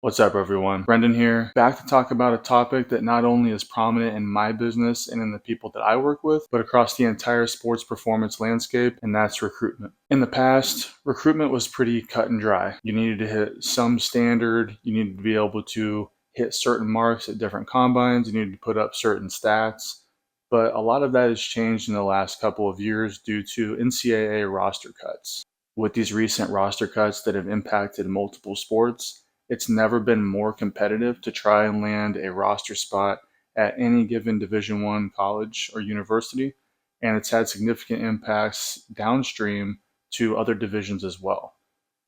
What's up, everyone? Brendan here, back to talk about a topic that not only is prominent in my business and in the people that I work with, but across the entire sports performance landscape, and that's recruitment. In the past, recruitment was pretty cut and dry. You needed to hit some standard, you needed to be able to hit certain marks at different combines, you needed to put up certain stats. But a lot of that has changed in the last couple of years due to NCAA roster cuts. With these recent roster cuts that have impacted multiple sports, it's never been more competitive to try and land a roster spot at any given Division I college or university, and it's had significant impacts downstream to other divisions as well.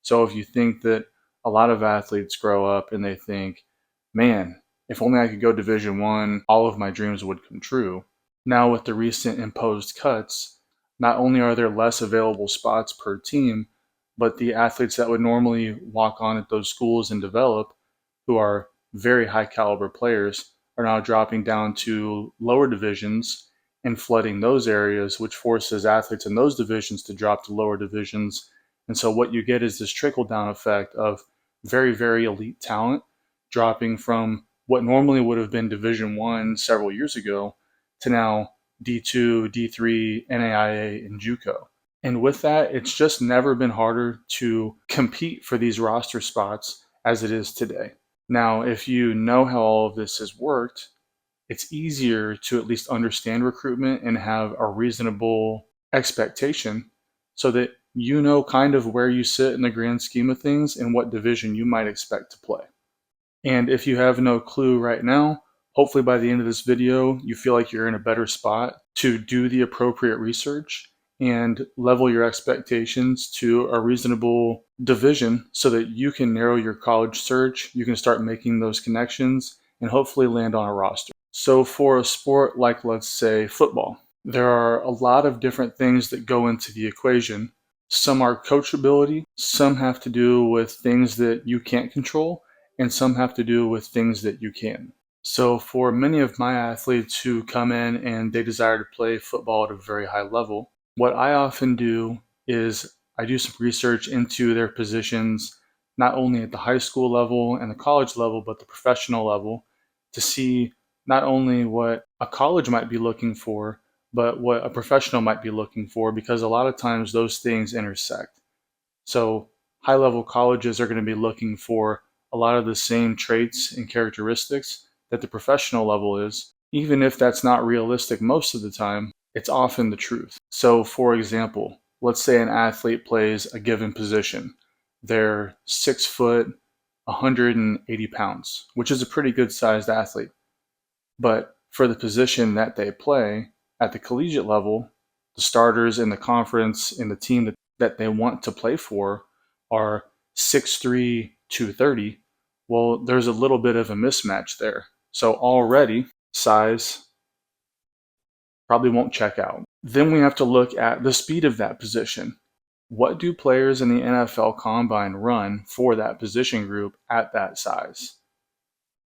So if you think that a lot of athletes grow up and they think, man, if only I could go Division I, all of my dreams would come true. Now with the recent imposed cuts, not only are there less available spots per team, but the athletes that would normally walk on at those schools and develop, who are very high caliber players, are now dropping down to lower divisions and flooding those areas, which forces athletes in those divisions to drop to lower divisions. And so what you get is this trickle down effect of very, very elite talent dropping from what normally would have been Division I several years ago to now D2, D3, NAIA, and JUCO. And with that, it's just never been harder to compete for these roster spots as it is today. Now, if you know how all of this has worked, it's easier to at least understand recruitment and have a reasonable expectation so that you know kind of where you sit in the grand scheme of things and what division you might expect to play. And if you have no clue right now, hopefully by the end of this video, you feel like you're in a better spot to do the appropriate research and level your expectations to a reasonable division so that you can narrow your college search, you can start making those connections, and hopefully land on a roster. So for a sport like, let's say, football, there are a lot of different things that go into the equation. Some are coachability, some have to do with things that you can't control, and some have to do with things that you can. So for many of my athletes who come in and they desire to play football at a very high level, what I often do is I do some research into their positions, not only at the high school level and the college level, but the professional level, to see not only what a college might be looking for, but what a professional might be looking for, because a lot of times those things intersect. So high level colleges are going to be looking for a lot of the same traits and characteristics that the professional level is. Even if that's not realistic most of the time, it's often the truth. So for example, let's say an athlete plays a given position. They're 6 foot, 180 pounds, which is a pretty good sized athlete. But for the position that they play at the collegiate level, the starters in the conference and the team that they want to play for are 6'3", 230. Well, there's a little bit of a mismatch there. So already, size probably won't check out. Then we have to look at the speed of that position. What do players in the NFL Combine run for that position group at that size?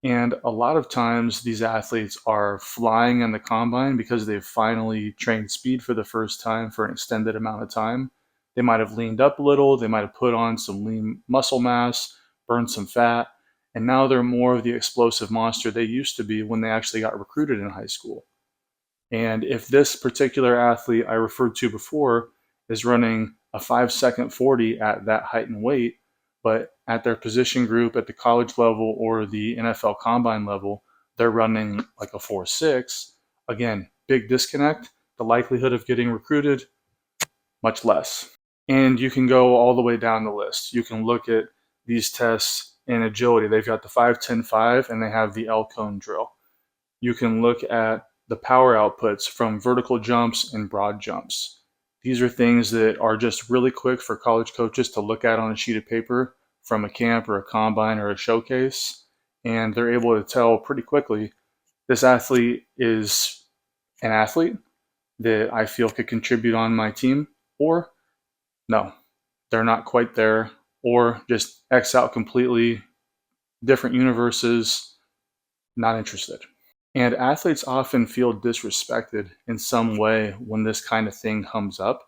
And a lot of times these athletes are flying in the Combine because they've finally trained speed for the first time for an extended amount of time. They might have leaned up a little, they might have put on some lean muscle mass, burned some fat, and now they're more of the explosive monster they used to be when they actually got recruited in high school. And if this particular athlete I referred to before is running a 5-second 40 at that height and weight, but at their position group at the college level or the NFL Combine level, they're running like a 4.6, again, big disconnect. The likelihood of getting recruited, much less. And you can go all the way down the list. You can look at these tests in agility. They've got the 5-10-5 and they have the L cone drill. You can look at the power outputs from vertical jumps and broad jumps. These are things that are just really quick for college coaches to look at on a sheet of paper from a camp or a combine or a showcase, and they're able to tell pretty quickly this athlete is an athlete that I feel could contribute on my team, or no, they're not quite there, or just X out completely, different universes, not interested. And athletes often feel disrespected in some way when this kind of thing comes up.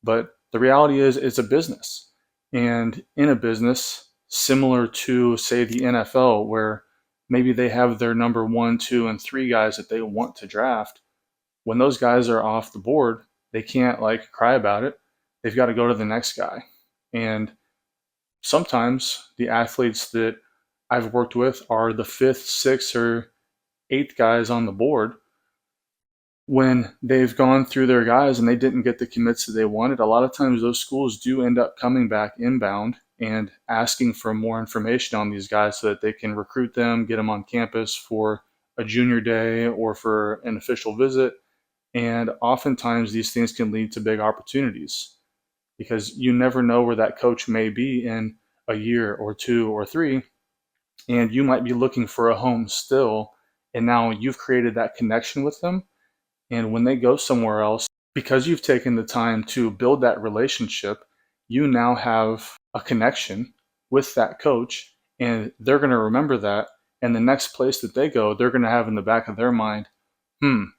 But the reality is, it's a business. And in a business, similar to, say, the NFL, where maybe they have their number 1, 2, and 3 guys that they want to draft. When those guys are off the board, they can't like cry about it. They've got to go to the next guy. And sometimes the athletes that I've worked with are the 5th, 6th, or 8th guys on the board. When they've gone through their guys and they didn't get the commits that they wanted, a lot of times those schools do end up coming back inbound and asking for more information on these guys so that they can recruit them, get them on campus for a junior day or for an official visit. And oftentimes these things can lead to big opportunities because you never know where that coach may be in a year or 2 or 3. And you might be looking for a home still. And now you've created that connection with them. And when they go somewhere else, because you've taken the time to build that relationship, you now have a connection with that coach, and they're going to remember that. And the next place that they go, they're going to have in the back of their mind, who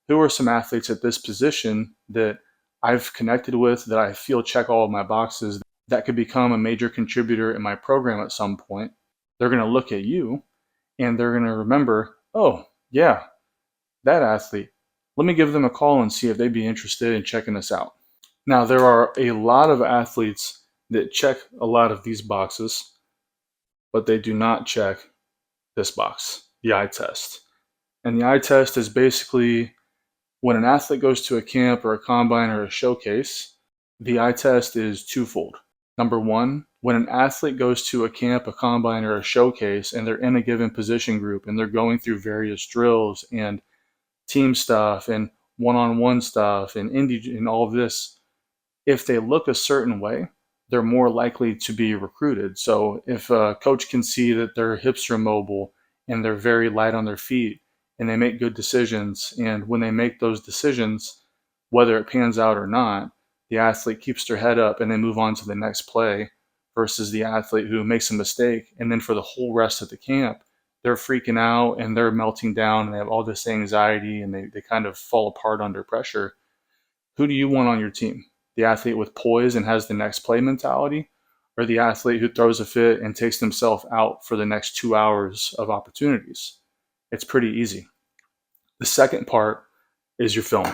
are some athletes at this position that I've connected with, that I feel check all of my boxes, that could become a major contributor in my program at some point. They're going to look at you and they're going to remember, oh, yeah, that athlete. Let me give them a call and see if they'd be interested in checking us out. Now, there are a lot of athletes that check a lot of these boxes, but they do not check this box, the eye test. And the eye test is basically when an athlete goes to a camp or a combine or a showcase, the eye test is twofold. Number one, when an athlete goes to a camp, a combine, or a showcase, and they're in a given position group and they're going through various drills and team stuff and one-on-one stuff and indie and all of this, if they look a certain way, they're more likely to be recruited. So if a coach can see that their hips are mobile and they're very light on their feet and they make good decisions, and when they make those decisions, whether it pans out or not, the athlete keeps their head up and they move on to the next play, versus the athlete who makes a mistake and then for the whole rest of the camp, they're freaking out and they're melting down and they have all this anxiety and they kind of fall apart under pressure. Who do you want on your team? The athlete with poise and has the next play mentality, or the athlete who throws a fit and takes themselves out for the next 2 hours of opportunities? It's pretty easy. The second part is your film.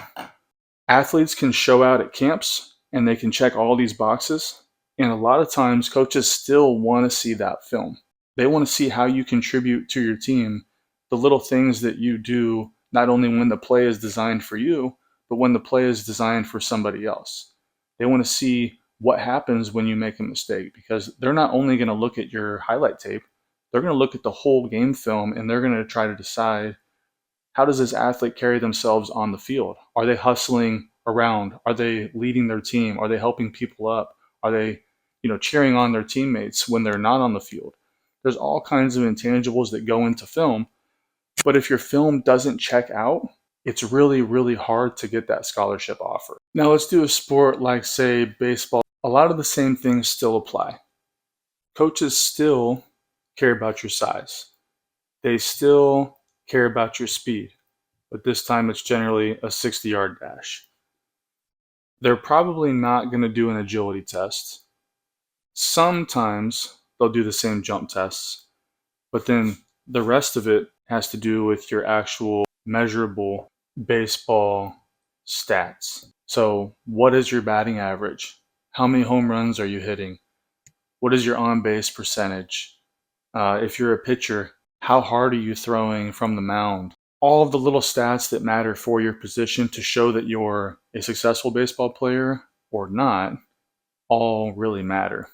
Athletes can show out at camps and they can check all these boxes. And a lot of times coaches still want to see that film. They want to see how you contribute to your team, the little things that you do, not only when the play is designed for you, but when the play is designed for somebody else. They want to see what happens when you make a mistake, because they're not only going to look at your highlight tape, they're going to look at the whole game film and they're going to try to decide, how does this athlete carry themselves on the field? Are they hustling around? Are they leading their team? Are they helping people up? Are they, cheering on their teammates when they're not on the field? There's all kinds of intangibles that go into film. But if your film doesn't check out, it's really, really hard to get that scholarship offer. Now let's do a sport like, say, baseball. A lot of the same things still apply. Coaches still care about your size. They still care about your speed, but this time it's generally a 60-yard dash. They're probably not going to do an agility test. Sometimes they'll do the same jump tests, but then the rest of it has to do with your actual measurable baseball stats. So what is your batting average? How many home runs are you hitting? What is your on-base percentage? If you're a pitcher, how hard are you throwing from the mound? All of the little stats that matter for your position to show that you're a successful baseball player or not all really matter.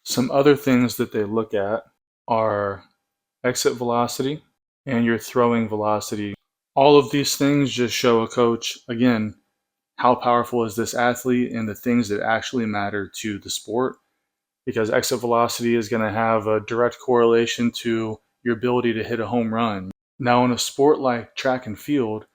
Some other things that they look at are exit velocity and your throwing velocity. All of these things just show a coach, again, how powerful is this athlete and the things that actually matter to the sport, because exit velocity is going to have a direct correlation to your ability to hit a home run. Now, in a sport like track and field,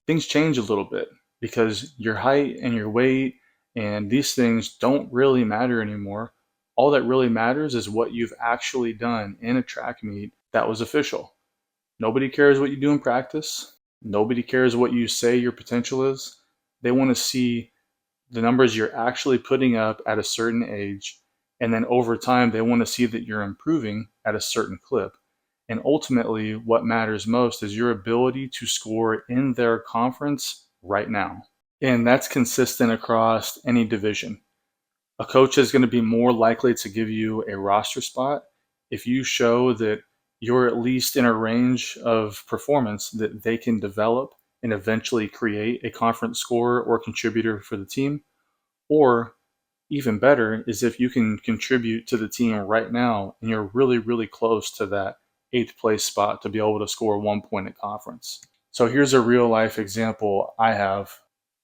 things change a little bit because your height and your weight and these things don't really matter anymore. All that really matters is what you've actually done in a track meet that was official. Nobody cares what you do in practice. Nobody cares what you say your potential is. They want to see the numbers you're actually putting up at a certain age And then over time, they want to see that you're improving at a certain clip. And ultimately, what matters most is your ability to score in their conference right now. And that's consistent across any division. A coach is going to be more likely to give you a roster spot if you show that you're at least in a range of performance that they can develop and eventually create a conference scorer or contributor for the team. Or even better is if you can contribute to the team right now and you're really, really close to that 8th place spot to be able to score 1 point at conference. So here's a real life example I have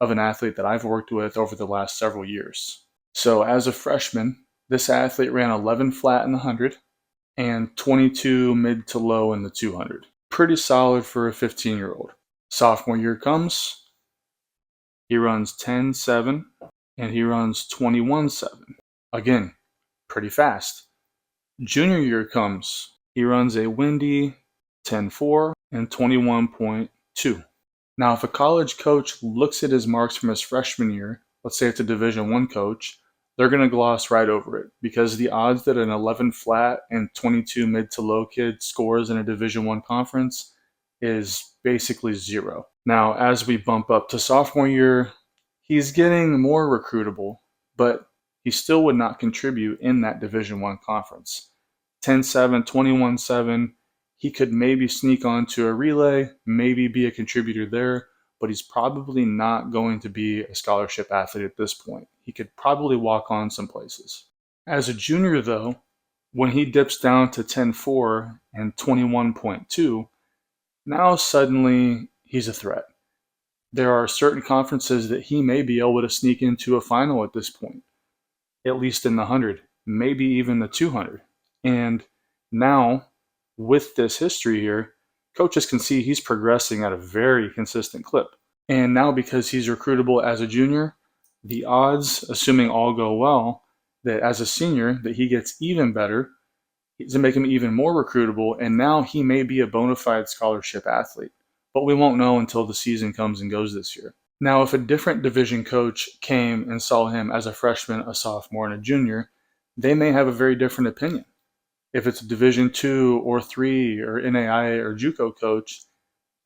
of an athlete that I've worked with over the last several years. So as a freshman, this athlete ran 11 flat in the 100 and 22 mid to low in the 200. Pretty solid for a 15-year-old. Sophomore year comes, he runs 10.7 and he runs 21.7. Again, pretty fast. Junior year comes, he runs a windy 10.4 and 21.2. Now, if a college coach looks at his marks from his freshman year, let's say it's a Division I coach, they're going to gloss right over it because the odds that an 11 flat and 22 mid to low kid scores in a Division I conference is basically zero. Now, as we bump up to sophomore year, he's getting more recruitable, but he still would not contribute in that Division I conference. 10.7, 21.7, he could maybe sneak onto a relay, maybe be a contributor there, but he's probably not going to be a scholarship athlete at this point. He could probably walk on some places. As a junior, though, when he dips down to 10.4 and 21.2, now suddenly he's a threat. There are certain conferences that he may be able to sneak into a final at this point, at least in the 100, maybe even the 200. And now, with this history here, coaches can see he's progressing at a very consistent clip. And now, because he's recruitable as a junior, the odds, assuming all go well, that as a senior, that he gets even better, to make him even more recruitable, and now he may be a bona fide scholarship athlete. But we won't know until the season comes and goes this year. Now, if a different division coach came and saw him as a freshman, a sophomore, and a junior, they may have a very different opinion. If it's a Division II or III or NAIA or JUCO coach,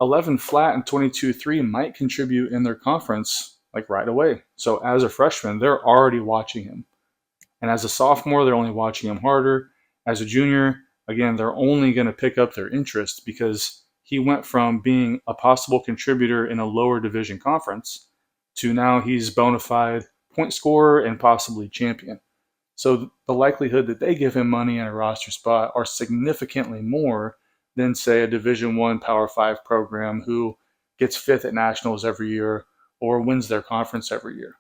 11 flat and 22.3 might contribute in their conference like right away. So as a freshman, they're already watching him. And as a sophomore, they're only watching him harder. As a junior, again, they're only going to pick up their interest because he went from being a possible contributor in a lower division conference to now he's bona fide point scorer and possibly champion. So the likelihood that they give him money in a roster spot are significantly more than, say, a Division I Power 5 program who gets 5th at nationals every year or wins their conference every year.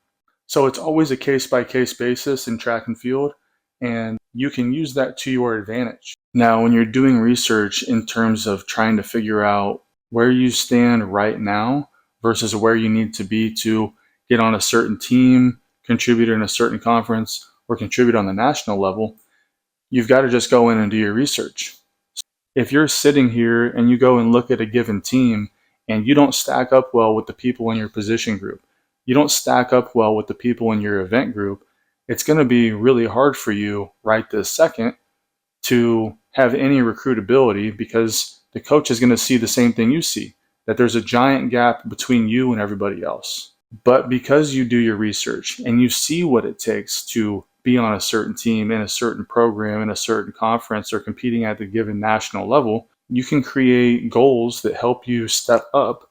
So it's always a case-by-case basis in track and field, and you can use that to your advantage. Now, when you're doing research in terms of trying to figure out where you stand right now versus where you need to be to get on a certain team, contribute in a certain conference, or contribute on the national level, you've got to just go in and do your research. If you're sitting here and you go and look at a given team and you don't stack up well with the people in your position group, you don't stack up well with the people in your event group, it's going to be really hard for you right this second to have any recruitability because the coach is going to see the same thing you see, that there's a giant gap between you and everybody else. But because you do your research and you see what it takes to be on a certain team in a certain program in a certain conference or competing at the given national level, you can create goals that help you step up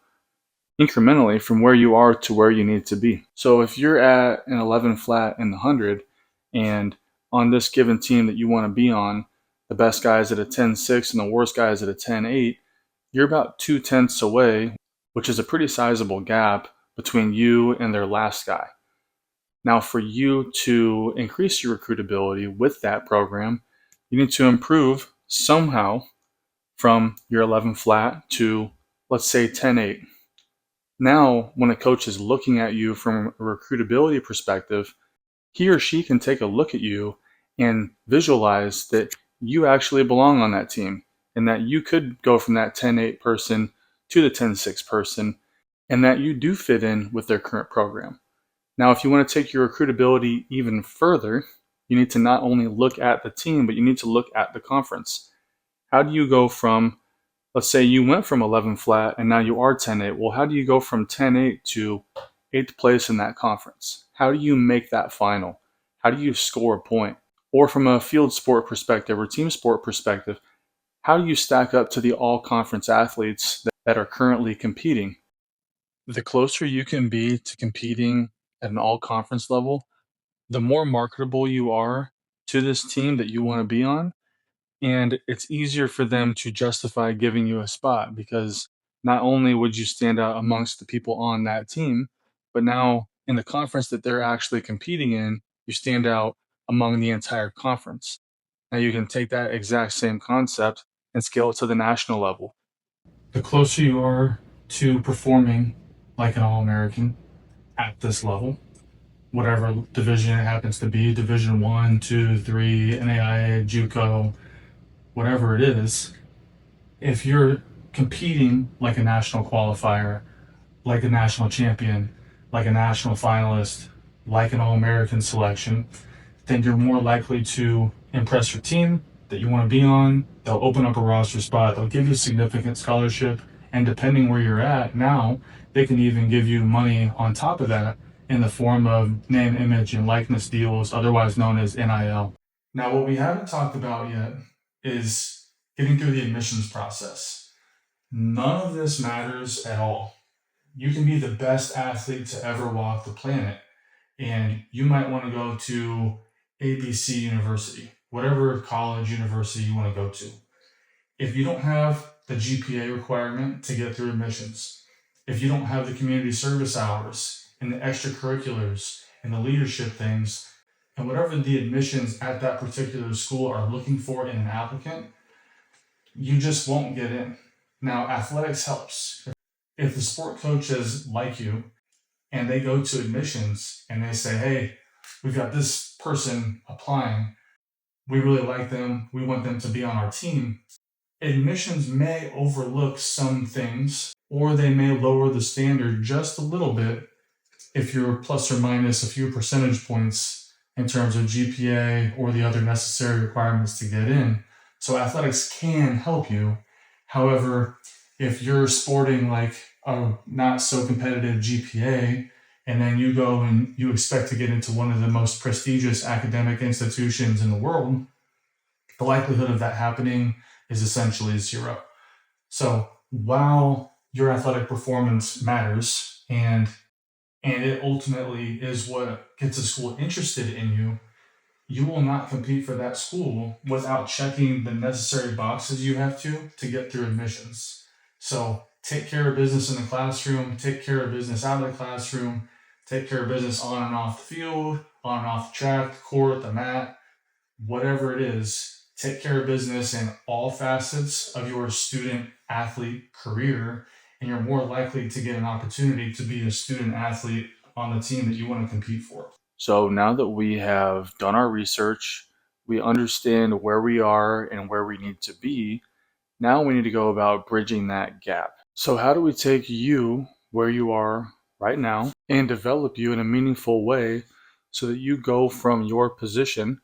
incrementally from where you are to where you need to be. So if you're at an 11 flat in the 100 and on this given team that you want to be on, the best guy is at a 10.6 and the worst guy is at a 10.8, you're about 2/10 away, which is a pretty sizable gap between you and their last guy. Now, for you to increase your recruitability with that program, you need to improve somehow from your 11 flat to, let's say, 10.8. Now, when a coach is looking at you from a recruitability perspective, he or she can take a look at you and visualize that you actually belong on that team and that you could go from that 10.8 person to the 10.6 person and that you do fit in with their current program. Now, if you want to take your recruitability even further, You need to not only look at the team, but you need to look at the conference. How do you go from, let's say you went from 11 flat and now you are 10-8. Well, how do you go from 10-8 to 8th place in that conference? How do you make that final? How do you score a point? Or from a field sport perspective or team sport perspective, how do you stack up to the all-conference athletes that are currently competing? The closer you can be to competing at an all-conference level, the more marketable you are to this team that you want to be on, and it's easier for them to justify giving you a spot because not only would you stand out amongst the people on that team, but now in the conference that they're actually competing in, you stand out among the entire conference. Now you can take that exact same concept and scale it to the national level. The closer you are to performing like an All American at this level, whatever division it happens to be, Division 1, 2, 3, NAIA, JUCO, whatever it is, if you're competing like a national qualifier, like a national champion, like a national finalist, like an All-American selection, then you're more likely to impress your team that you want to be on. They'll open up a roster spot. They'll give you significant scholarship. And depending where you're at now, they can even give you money on top of that in the form of name, image, and likeness deals, otherwise known as NIL. Now, what we haven't talked about yet is getting through the admissions process. None of this matters at all. You can be the best athlete to ever walk the planet, and you might want to go to ABC University, whatever college, university you want to go to. If you don't have the GPA requirement to get through admissions, if you don't have the community service hours and the extracurriculars and the leadership things, and whatever the admissions at that particular school are looking for in an applicant, you just won't get in. Now, athletics helps. If the sport coaches like you and they go to admissions and they say, hey, we've got this person applying, we really like them, we want them to be on our team, admissions may overlook some things, or they may lower the standard just a little bit if you're plus or minus a few percentage points in terms of GPA or the other necessary requirements to get in. So athletics can help you. However, if you're sporting like a not so competitive GPA, and then you go and you expect to get into one of the most prestigious academic institutions in the world, the likelihood of that happening is essentially zero. So while your athletic performance matters and it ultimately is what gets a school interested in you, you will not compete for that school without checking the necessary boxes you have to get through admissions. So take care of business in the classroom, take care of business out of the classroom, take care of business on and off the field, on and off the track, the court, the mat, whatever it is. Take care of business in all facets of your student athlete career, and you're more likely to get an opportunity to be a student athlete on the team that you want to compete for. So now that we have done our research, we understand where we are and where we need to be, now we need to go about bridging that gap. So how do we take you where you are right now and develop you in a meaningful way so that you go from your position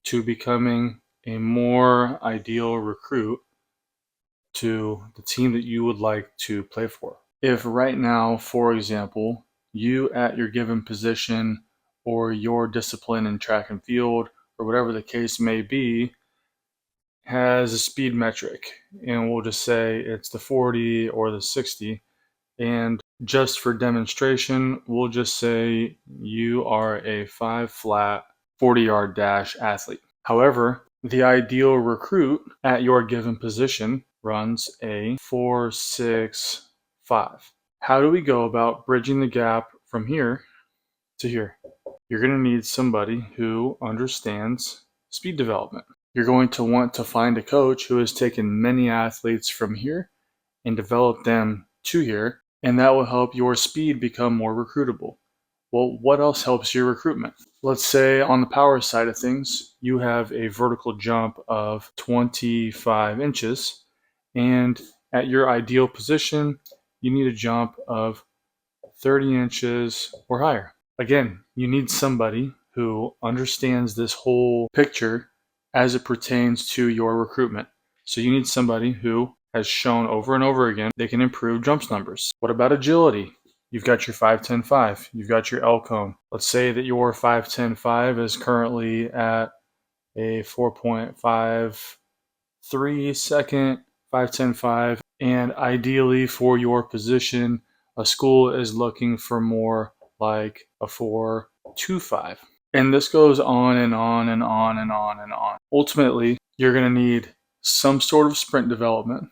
to becoming a more ideal recruit to the team that you would like to play for? If right now, for example, you at your given position or your discipline in track and field or whatever the case may be has a speed metric, and we'll just say it's the 40 or the 60, and just for demonstration, we'll just say you are a 5 flat 40-yard dash athlete. However, the ideal recruit at your given position runs a 4.65. How do we go about bridging the gap from here to here? You're going to need somebody who understands speed development. You're going to want to find a coach who has taken many athletes from here and developed them to here, and that will help your speed become more recruitable. Well, what else helps your recruitment? Let's say on the power side of things, you have a vertical jump of 25 inches, and at your ideal position, you need a jump of 30 inches or higher. Again, you need somebody who understands this whole picture as it pertains to your recruitment. So you need somebody who has shown over and over again they can improve jumps numbers. What about agility? You've got your 5-10-5. You've got your L cone. Let's say that your 5-10-5 is currently at a 4.53 second 5-10-5, and ideally for your position, a school is looking for more like a 4.25. And this goes on and on and on and on and on. Ultimately, you're going to need some sort of sprint development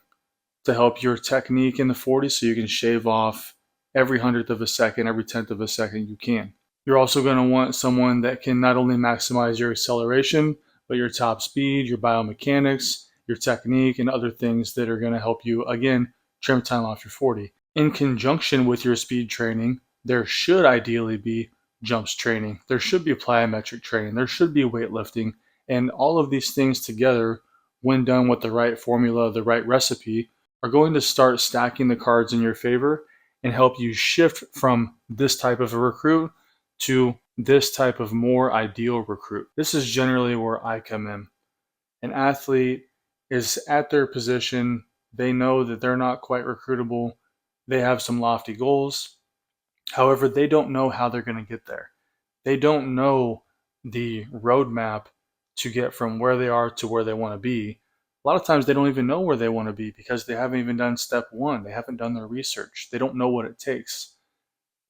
to help your technique in the 40 so you can shave off every hundredth of a second, every tenth of a second you can. You're also going to want someone that can not only maximize your acceleration, but your top speed, your biomechanics, your technique, and other things that are going to help you, again, trim time off your 40. In conjunction with your speed training, there should ideally be jumps training. There should be plyometric training. There should be weightlifting. And all of these things together, when done with the right formula, the right recipe, are going to start stacking the cards in your favor and help you shift from this type of a recruit to this type of more ideal recruit. This is generally where I come in. An athlete is at their position. They know that they're not quite recruitable. They have some lofty goals. However, they don't know how they're going to get there. They don't know the roadmap to get from where they are to where they want to be. A lot of times they don't even know where they want to be because they haven't even done step one. They haven't done their research. They don't know what it takes.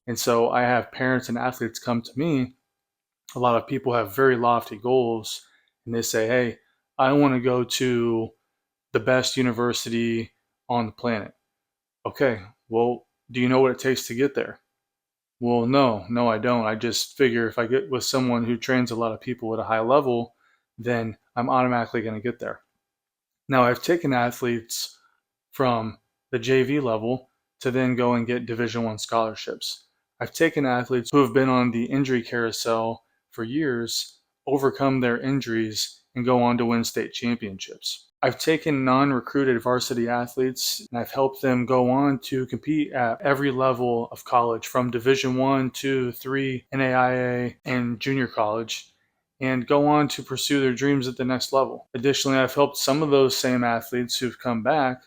And so I have parents and athletes come to me. A lot of people have very lofty goals and they say, hey, I want to go to the best university on the planet. Okay, well, do you know what it takes to get there? Well, no, I don't. I just figure if I get with someone who trains a lot of people at a high level, then I'm automatically going to get there. Now, I've taken athletes from the JV level to then go and get Division I scholarships. I've taken athletes who have been on the injury carousel for years, overcome their injuries, and go on to win state championships. I've taken non-recruited varsity athletes and I've helped them go on to compete at every level of college, from Division I, 2, 3, NAIA, and junior college, and go on to pursue their dreams at the next level. Additionally, I've helped some of those same athletes who've come back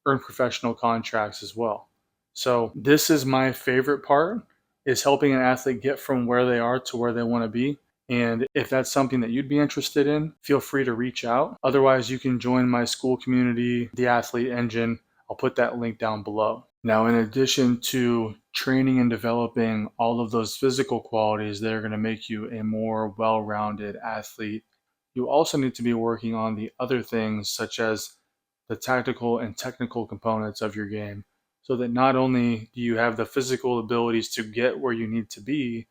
earn professional contracts as well. So this is my favorite part, is helping an athlete get from where they are to where they want to be. And if that's something that you'd be interested in, feel free to reach out. Otherwise, you can join my school community, the Athlete Engine. I'll put that link down below. Now, in addition to training and developing all of those physical qualities that are going to make you a more well-rounded athlete, you also need to be working on the other things, such as the tactical and technical components of your game, so that not only do you have the physical abilities to get where you need to be,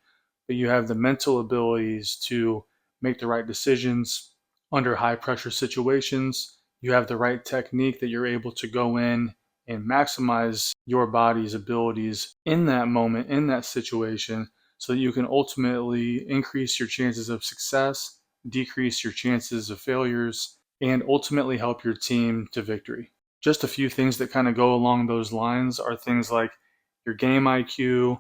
but you have the mental abilities to make the right decisions under high pressure situations. You have the right technique that you're able to go in and maximize your body's abilities in that moment, in that situation, so that you can ultimately increase your chances of success, decrease your chances of failures, and ultimately help your team to victory. Just a few things that kind of go along those lines are things like your game IQ,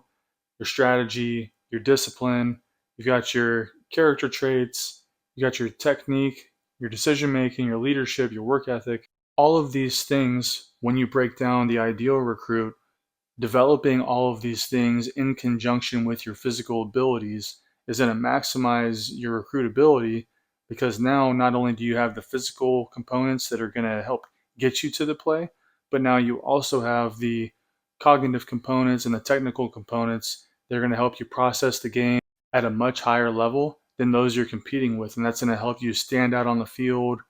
your strategy, your discipline, you've got your character traits, you got your technique, your decision making, your leadership, your work ethic. All of these things, when you break down the ideal recruit, developing all of these things in conjunction with your physical abilities is going to maximize your recruitability, because now not only do you have the physical components that are going to help get you to the play, but now you also have the cognitive components and the technical components that are going to help you process the game at a much higher level than those you're competing with. And that's going to help you stand out on the field,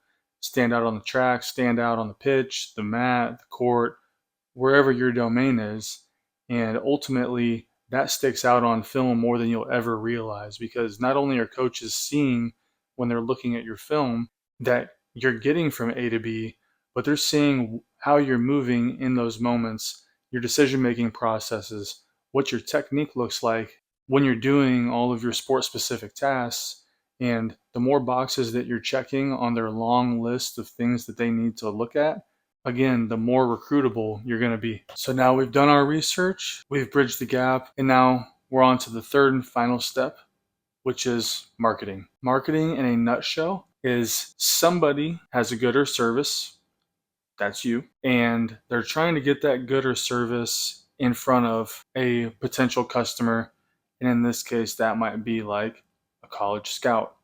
stand out on the track, stand out on the pitch, the mat, the court, wherever your domain is. And ultimately, that sticks out on film more than you'll ever realize, because not only are coaches seeing when they're looking at your film that you're getting from A to B, but they're seeing how you're moving in those moments, your decision-making processes, what your technique looks like when you're doing all of your sport-specific tasks. And the more boxes that you're checking on their long list of things that they need to look at, again, the more recruitable you're going to be. So now we've done our research, we've bridged the gap, and now we're on to the third and final step, which is marketing. Marketing in a nutshell is somebody has a good or service, that's you, and they're trying to get that good or service in front of a potential customer. And in this case, that might be like a college scout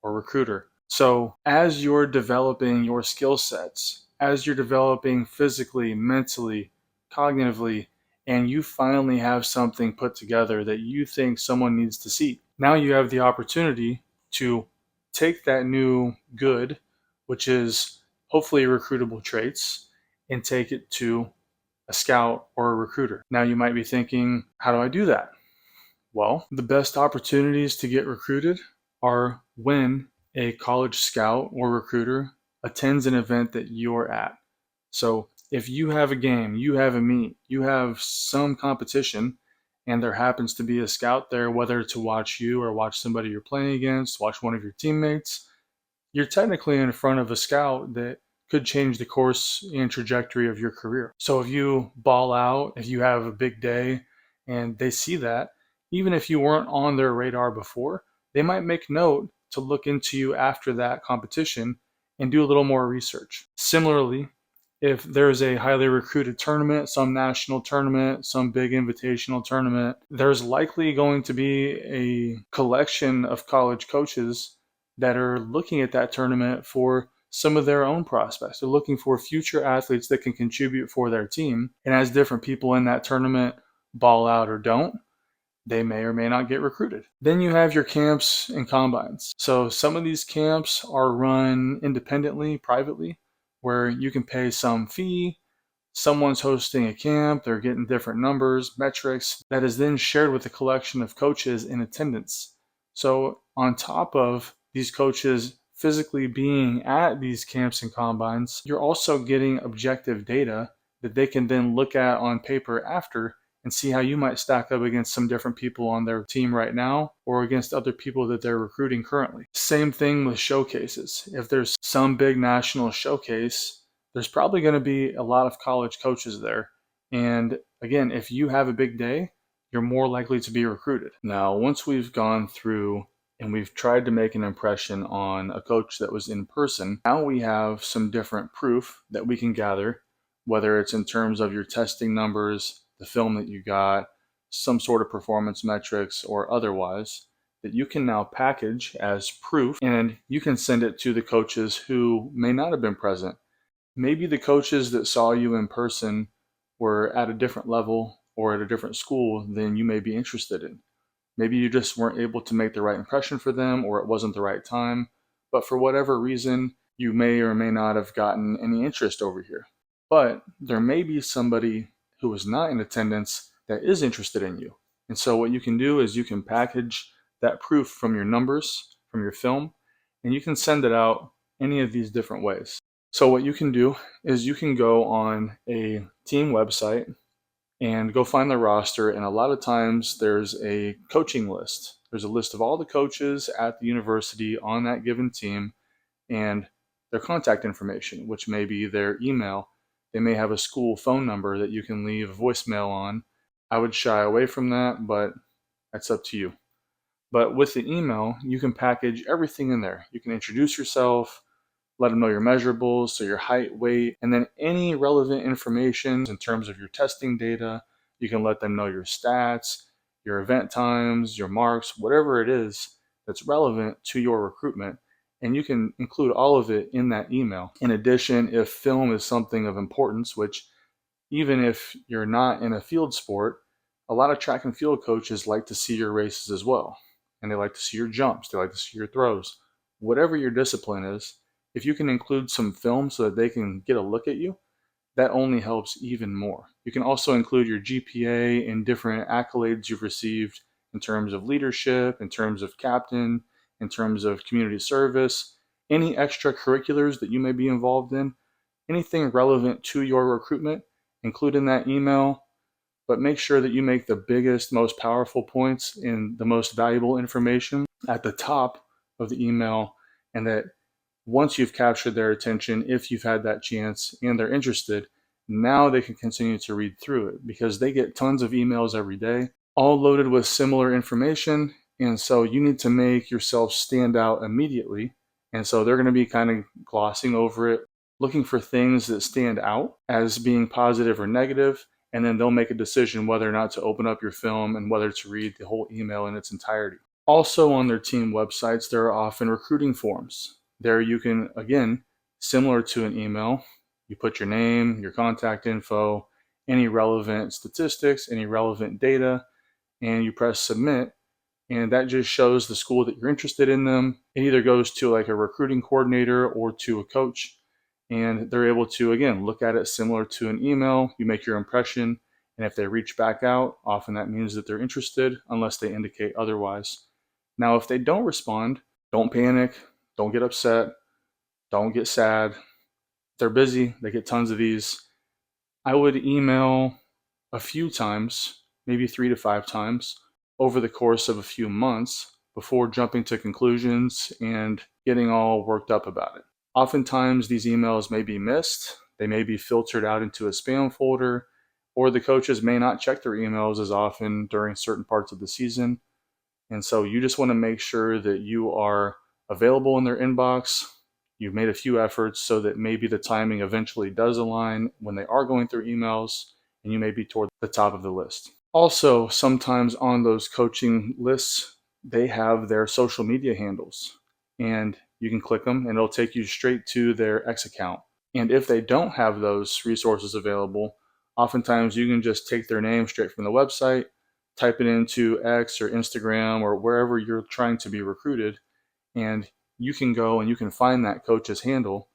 or recruiter. So as you're developing your skill sets, as you're developing physically, mentally, cognitively, and you finally have something put together that you think someone needs to see, now you have the opportunity to take that new good, which is hopefully recruitable traits, and take it to a scout or a recruiter. Now you might be thinking, how do I do that? Well, the best opportunities to get recruited are when a college scout or recruiter attends an event that you're at. So if you have a game, you have a meet, you have some competition, and there happens to be a scout there, whether to watch you or watch somebody you're playing against, watch one of your teammates, you're technically in front of a scout that could change the course and trajectory of your career. So if you ball out, if you have a big day and they see that, even if you weren't on their radar before, they might make note to look into you after that competition and do a little more research. Similarly, if there's a highly recruited tournament, some national tournament, some big invitational tournament, there's likely going to be a collection of college coaches that are looking at that tournament for some of their own prospects. They're looking for future athletes that can contribute for their team. And as different people in that tournament ball out or don't, they may or may not get recruited. Then you have your camps and combines. So some of these camps are run independently, privately, where you can pay some fee. Someone's hosting a camp, they're getting different numbers, metrics, that is then shared with a collection of coaches in attendance. So on top of these coaches physically being at these camps and combines, you're also getting objective data that they can then look at on paper after and see how you might stack up against some different people on their team right now or against other people that they're recruiting currently. Same thing with showcases. If there's some big national showcase, there's probably going to be a lot of college coaches there. And again, if you have a big day, you're more likely to be recruited. Now, once we've gone through and we've tried to make an impression on a coach that was in person, now we have some different proof that we can gather, whether it's in terms of your testing numbers, the film that you got, some sort of performance metrics or otherwise, that you can now package as proof, and you can send it to the coaches who may not have been present. Maybe the coaches that saw you in person were at a different level or at a different school than you may be interested in. Maybe you just weren't able to make the right impression for them, or it wasn't the right time, but for whatever reason, you may or may not have gotten any interest over here. But there may be somebody who was not in attendance that is interested in you. And so what you can do is you can package that proof from your numbers, from your film, and you can send it out any of these different ways. So what you can do is you can go on a team website and go find the roster, and a lot of times there's a coaching list. There's a list of all the coaches at the university on that given team and their contact information, which may be their email. They may have a school phone number that you can leave a voicemail on. I would shy away from that, but that's up to you. But with the email, you can package everything in there. You can introduce yourself, let them know your measurables, so your height, weight, and then any relevant information in terms of your testing data. You can let them know your stats, your event times, your marks, whatever it is that's relevant to your recruitment. And you can include all of it in that email. In addition, if film is something of importance, which even if you're not in a field sport, a lot of track and field coaches like to see your races as well. And they like to see your jumps, they like to see your throws. Whatever your discipline is, if you can include some film so that they can get a look at you, that only helps even more. You can also include your GPA and different accolades you've received in terms of leadership, in terms of captain, in terms of community service, any extracurriculars that you may be involved in, anything relevant to your recruitment, include in that email, but make sure that you make the biggest, most powerful points and the most valuable information at the top of the email, and that once you've captured their attention, if you've had that chance and they're interested, now they can continue to read through it because they get tons of emails every day, all loaded with similar information. And so you need to make yourself stand out immediately. And so they're going to be kind of glossing over it, looking for things that stand out as being positive or negative, and then they'll make a decision whether or not to open up your film and whether to read the whole email in its entirety. Also, on their team websites, there are often recruiting forms. There you can, again, similar to an email, you put your name, your contact info, any relevant statistics, any relevant data, and you press submit. And that just shows the school that you're interested in them. It either goes to like a recruiting coordinator or to a coach, and they're able to, again, look at it similar to an email. You make your impression, and if they reach back out, often that means that they're interested unless they indicate otherwise. Now, if they don't respond, don't panic, don't get upset, don't get sad. They're busy, they get tons of these. I would email a few times, maybe 3 to 5 times over the course of a few months before jumping to conclusions and getting all worked up about it. Oftentimes, these emails may be missed, they may be filtered out into a spam folder, or the coaches may not check their emails as often during certain parts of the season. And so you just want to make sure that you are available in their inbox. You've made a few efforts so that maybe the timing eventually does align when they are going through emails, and you may be toward the top of the list. Also, sometimes on those coaching lists, they have their social media handles, and you can click them and it'll take you straight to their X account. And if they don't have those resources available, oftentimes you can just take their name straight from the website, type it into X or Instagram or wherever you're trying to be recruited, and you can go and you can find that coach's handle.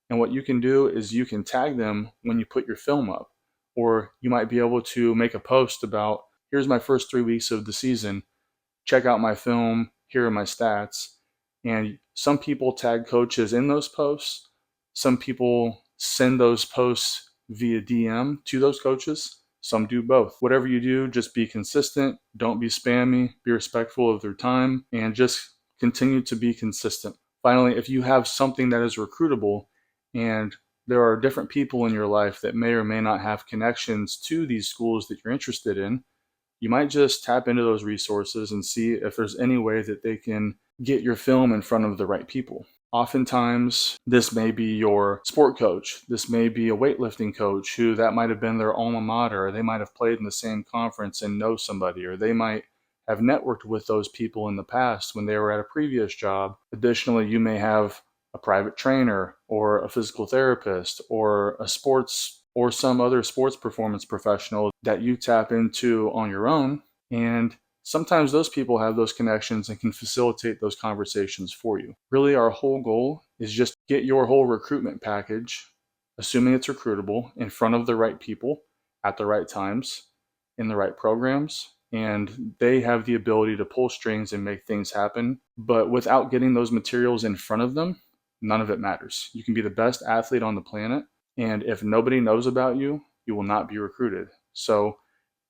And what you can do is you can tag them when you put your film up, or you might be able to make a post about, here's my first 3 weeks of the season, check out my film, here are my stats. And some people tag coaches in those posts. Some people send those posts via DM to those coaches. Some do both. Whatever you do, just be consistent. Don't be spammy. Be respectful of their time, and just continue to be consistent. Finally, if you have something that is recruitable and there are different people in your life that may or may not have connections to these schools that you're interested in, you might just tap into those resources and see if there's any way that they can get your film in front of the right people. Oftentimes, this may be your sport coach. This may be a weightlifting coach who that might have been their alma mater, or they might have played in the same conference and know somebody, or they might have networked with those people in the past when they were at a previous job. Additionally, you may have a private trainer or a physical therapist or a sports or some other sports performance professional that you tap into on your own. And sometimes those people have those connections and can facilitate those conversations for you. Really, our whole goal is just get your whole recruitment package, assuming it's recruitable, in front of the right people at the right times, in the right programs, and they have the ability to pull strings and make things happen. But without getting those materials in front of them, none of it matters. You can be the best athlete on the planet, and if nobody knows about you, you will not be recruited. So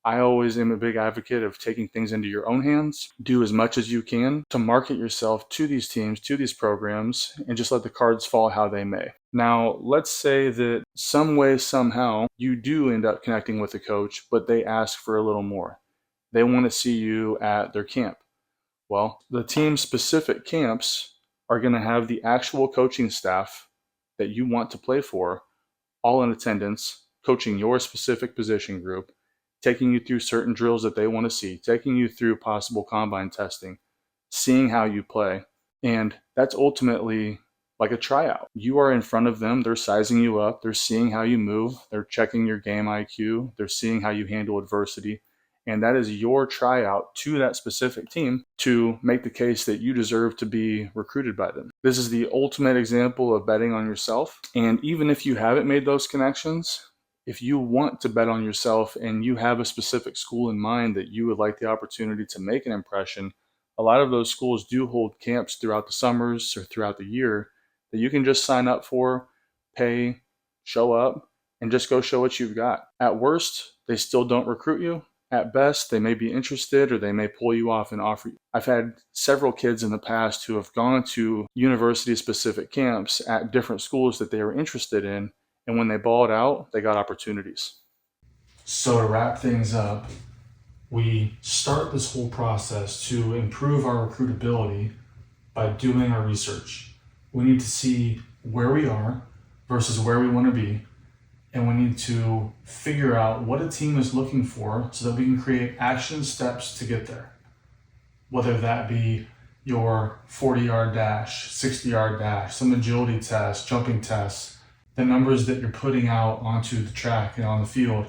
I always am a big advocate of taking things into your own hands. Do as much as you can to market yourself to these teams, to these programs, and just let the cards fall how they may. Now, let's say that some way, somehow, you do end up connecting with a coach, but they ask for a little more. They want to see you at their camp. Well, the team-specific camps are going to have the actual coaching staff that you want to play for, all in attendance, coaching your specific position group, taking you through certain drills that they want to see, taking you through possible combine testing, seeing how you play. And that's ultimately like a tryout. You are in front of them, they're sizing you up, they're seeing how you move, they're checking your game IQ, they're seeing how you handle adversity. And that is your tryout to that specific team to make the case that you deserve to be recruited by them. This is the ultimate example of betting on yourself. And even if you haven't made those connections, if you want to bet on yourself and you have a specific school in mind that you would like the opportunity to make an impression, a lot of those schools do hold camps throughout the summers or throughout the year that you can just sign up for, pay, show up, and just go show what you've got. At worst, they still don't recruit you. At best, they may be interested or they may pull you off and offer you. I've had several kids in the past who have gone to university-specific camps at different schools that they were interested in, and when they balled out, they got opportunities. So to wrap things up, We start this whole process to improve our recruitability by doing our research. We need to see where we are versus where we want to be, and we need to figure out what a team is looking for so that we can create action steps to get there. Whether that be your 40-yard dash, 60-yard dash, some agility tests, jumping tests, the numbers that you're putting out onto the track and on the field,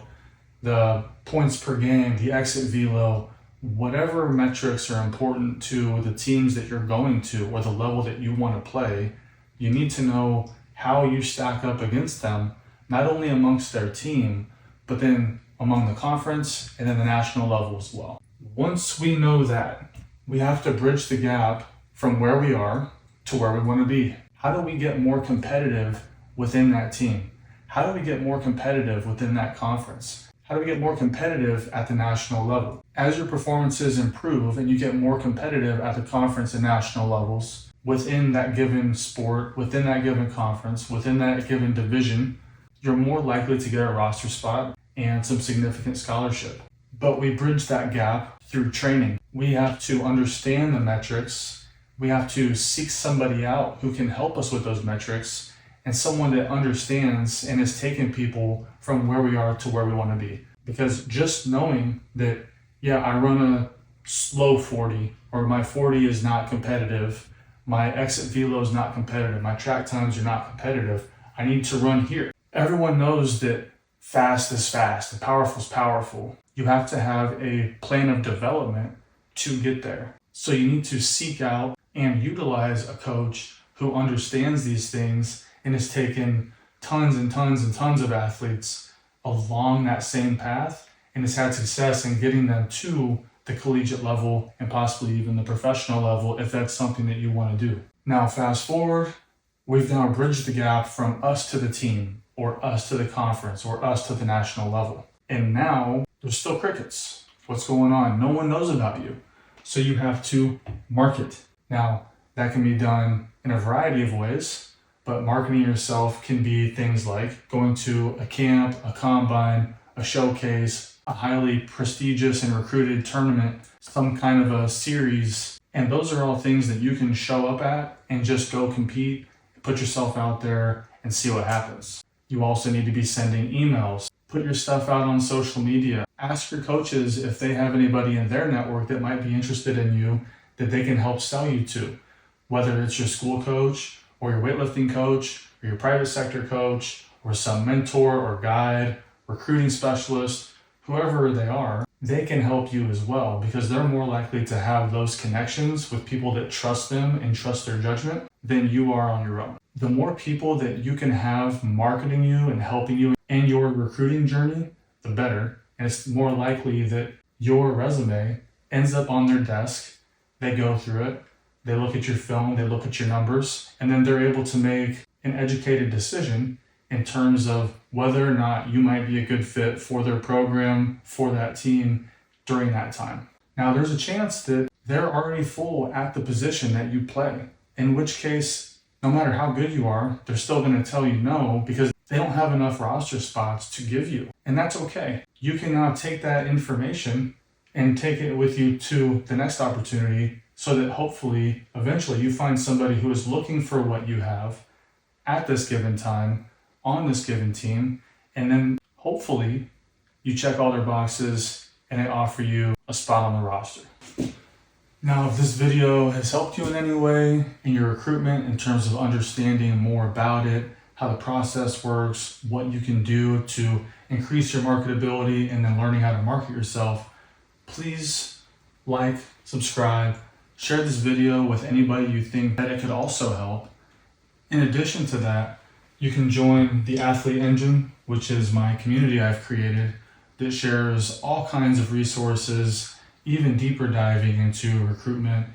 the points per game, the exit velo, whatever metrics are important to the teams that you're going to or the level that you want to play, you need to know how you stack up against them, not only amongst their team, but then among the conference and then the national level as well. Once we know that, we have to bridge the gap from where we are to where we want to be. How do we get more competitive within that team? How do we get more competitive within that conference? How do we get more competitive at the national level? As your performances improve and you get more competitive at the conference and national levels within that given sport, within that given conference, within that given division, you're more likely to get a roster spot and some significant scholarship. But we bridge that gap through training. We have to understand the metrics. We have to seek somebody out who can help us with those metrics, and someone that understands and has taken people from where we are to where we want to be. Because just knowing that, yeah, I run a slow 40, or my 40 is not competitive, my exit velo is not competitive, my track times are not competitive, I need to run here. Everyone knows that fast is fast and powerful is powerful. You have to have a plan of development to get there. So you need to seek out and utilize a coach who understands these things and has taken tons and tons and tons of athletes along that same path and has had success in getting them to the collegiate level and possibly even the professional level if that's something that you want to do. Now, fast forward, we've now bridged the gap from us to the team, or us to the conference, or us to the national level. And now there's still crickets. What's going on? No one knows about you. So you have to market. Now, that can be done in a variety of ways, but marketing yourself can be things like going to a camp, a combine, a showcase, a highly prestigious and recruited tournament, some kind of a series. And those are all things that you can show up at and just go compete, put yourself out there and see what happens. You also need to be sending emails. Put your stuff out on social media. Ask your coaches if they have anybody in their network that might be interested in you that they can help sell you to. Whether it's your school coach or your weightlifting coach or your private sector coach or some mentor or guide, recruiting specialist, whoever they are, they can help you as well because they're more likely to have those connections with people that trust them and trust their judgment than you are on your own. The more people that you can have marketing you and helping you in your recruiting journey, the better. And it's more likely that your resume ends up on their desk. They go through it. They look at your film. They look at your numbers. And then they're able to make an educated decision in terms of whether or not you might be a good fit for their program, for that team during that time. Now, there's a chance that they're already full at the position that you play, in which case, no matter how good you are, they're still going to tell you no because they don't have enough roster spots to give you. And that's okay. You can now take that information and take it with you to the next opportunity so that hopefully, eventually, you find somebody who is looking for what you have at this given time, on this given team, and then hopefully you check all their boxes and they offer you a spot on the roster. Now, if this video has helped you in any way in your recruitment in terms of understanding more about it, how the process works, what you can do to increase your marketability, and then learning how to market yourself, please like, subscribe, share this video with anybody you think that it could also help. In addition to that, you can join the Athlete Engine, which is my community I've created that shares all kinds of resources, even deeper diving into recruitment,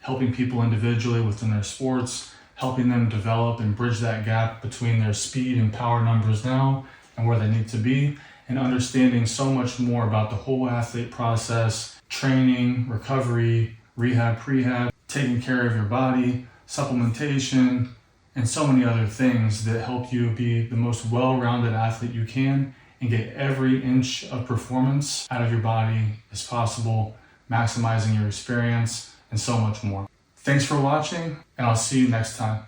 helping people individually within their sports, helping them develop and bridge that gap between their speed and power numbers now and where they need to be, and understanding so much more about the whole athlete process, training, recovery, rehab, prehab, taking care of your body, supplementation, and so many other things that help you be the most well-rounded athlete you can and get every inch of performance out of your body as possible, maximizing your experience, and so much more. Thanks for watching, and I'll see you next time.